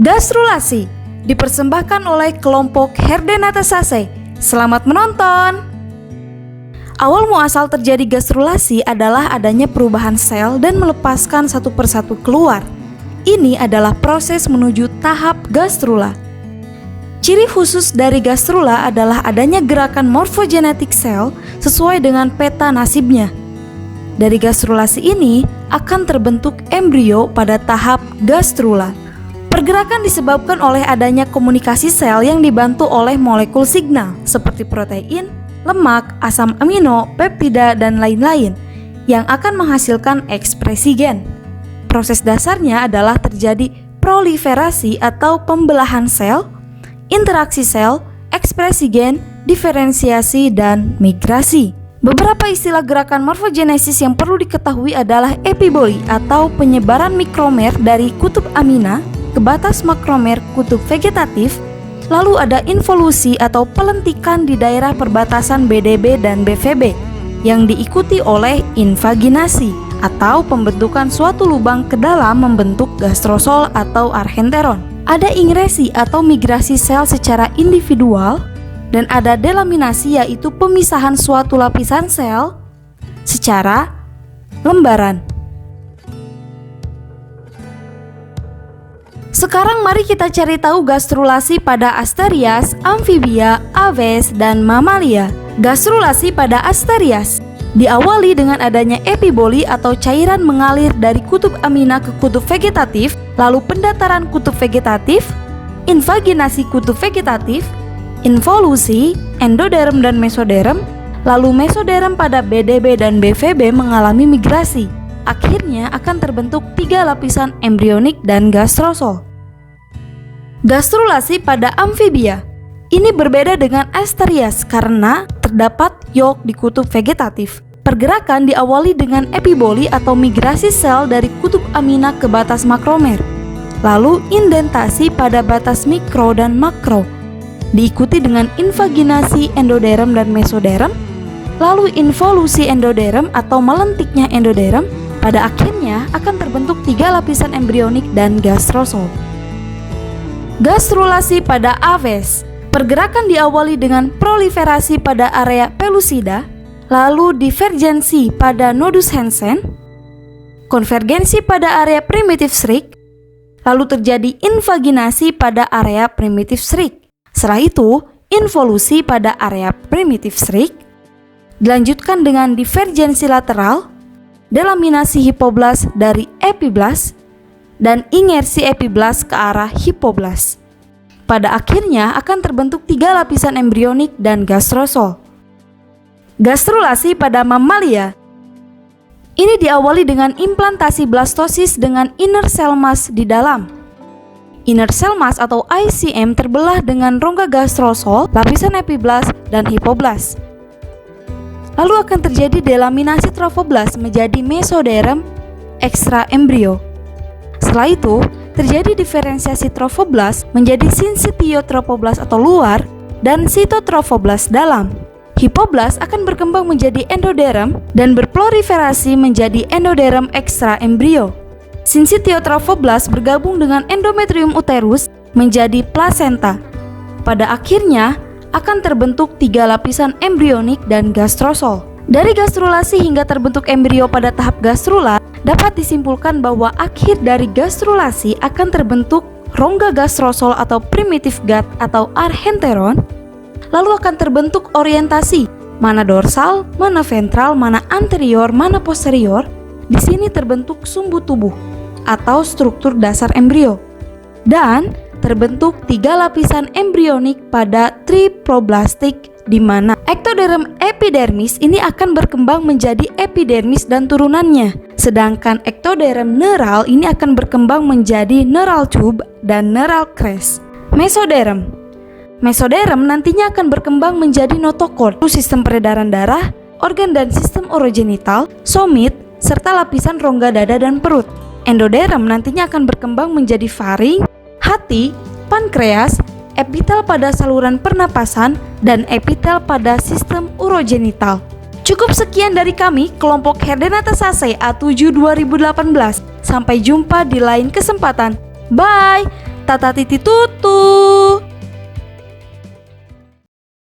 Gastrulasi dipersembahkan oleh kelompok Herdenataceae. Selamat menonton. Awal muasal terjadi gastrulasi adalah adanya perubahan sel dan melepaskan satu persatu keluar. Ini adalah proses menuju tahap gastrula. Ciri khusus dari gastrula adalah adanya gerakan morfogenetik sel sesuai dengan peta nasibnya. Dari gastrulasi ini akan terbentuk embrio pada tahap gastrula. Pergerakan disebabkan oleh adanya komunikasi sel yang dibantu oleh molekul signal seperti protein, lemak, asam amino, peptida, dan lain-lain yang akan menghasilkan ekspresi gen. Proses dasarnya adalah terjadi proliferasi atau pembelahan sel, interaksi sel, ekspresi gen, diferensiasi, dan migrasi. Beberapa istilah gerakan morfogenesis yang perlu diketahui adalah epiboli atau penyebaran mikromer dari kutub amina ke batas makromer kutub vegetatif, lalu ada involusi atau pelentikan di daerah perbatasan BDB dan BVB yang diikuti oleh invaginasi atau pembentukan suatu lubang ke dalam membentuk gastrosol atau archenteron. Ada ingresi atau migrasi sel secara individual dan ada delaminasi yaitu pemisahan suatu lapisan sel secara lembaran. Sekarang mari kita cari tahu gastrulasi pada Asterias, Amphibia, Aves, dan Mamalia. Gastrulasi pada Asterias diawali dengan adanya epiboli atau cairan mengalir dari kutub amina ke kutub vegetatif, lalu pendataran kutub vegetatif, invaginasi kutub vegetatif, involusi, endoderm dan mesoderm, lalu mesoderm pada BDB dan BVB mengalami migrasi. Akhirnya akan terbentuk 3 lapisan embrionik dan gastrosol. Gastrulasi pada amfibia. Ini berbeda dengan Asterias karena terdapat yolk di kutub vegetatif. Pergerakan diawali dengan epiboli atau migrasi sel dari kutub amina ke batas makromer. Lalu indentasi pada batas mikro dan makro. Diikuti dengan invaginasi endoderm dan mesoderm. Lalu involusi endoderm atau melentiknya endoderm. Pada akhirnya akan terbentuk 3 lapisan embrionik dan gastrosol. Gastrulasi pada Aves. Pergerakan diawali dengan proliferasi pada area pellucida, lalu divergensi pada nodus Hansen, konvergensi pada area primitive shriek, lalu terjadi invaginasi pada area primitive shriek. Setelah itu, involusi pada area primitive shriek, dilanjutkan dengan divergensi lateral, delaminasi hipoblas dari epiblas, dan ingersi epiblas ke arah hipoblas. Pada akhirnya akan terbentuk 3 lapisan embrionik dan gastrosol. Gastrulasi pada Mamalia. Ini diawali dengan implantasi blastosis dengan inner cell mass di dalam. Inner cell mass atau ICM terbelah dengan rongga gastrosol, lapisan epiblas, dan hipoblas. Lalu akan terjadi delaminasi trophoblas menjadi mesoderm ekstra embrio. Setelah itu, terjadi diferensiasi trophoblas menjadi syncytiotrophoblas atau luar dan cytotrophoblas dalam. Hipoblas akan berkembang menjadi endoderm dan berproliferasi menjadi endoderm ekstra embrio. Syncytiotrophoblas bergabung dengan endometrium uterus menjadi plasenta. Pada akhirnya akan terbentuk 3 lapisan embrionik dan gastrosol. Dari gastrulasi hingga terbentuk embrio pada tahap gastrula, dapat disimpulkan bahwa akhir dari gastrulasi akan terbentuk rongga gastrosol atau primitive gut atau archenteron, lalu akan terbentuk orientasi, mana dorsal, mana ventral, mana anterior, mana posterior. Di sini terbentuk sumbu tubuh atau struktur dasar embrio. Dan terbentuk 3 lapisan embrionik pada triploblastik di mana ektoderm epidermis ini akan berkembang menjadi epidermis dan turunannya, sedangkan ektoderm neural ini akan berkembang menjadi neural tube dan neural crest. Mesoderm. Mesoderm nantinya akan berkembang menjadi notochord, sistem peredaran darah, organ dan sistem urogenital, somit, serta lapisan rongga dada dan perut. Endoderm nantinya akan berkembang menjadi faring, hati, pankreas, epitel pada saluran pernapasan, dan epitel pada sistem urogenital. Cukup sekian dari kami, kelompok Herdenataceae A7 2018. Sampai jumpa di lain kesempatan. Bye! Tata titi tutut.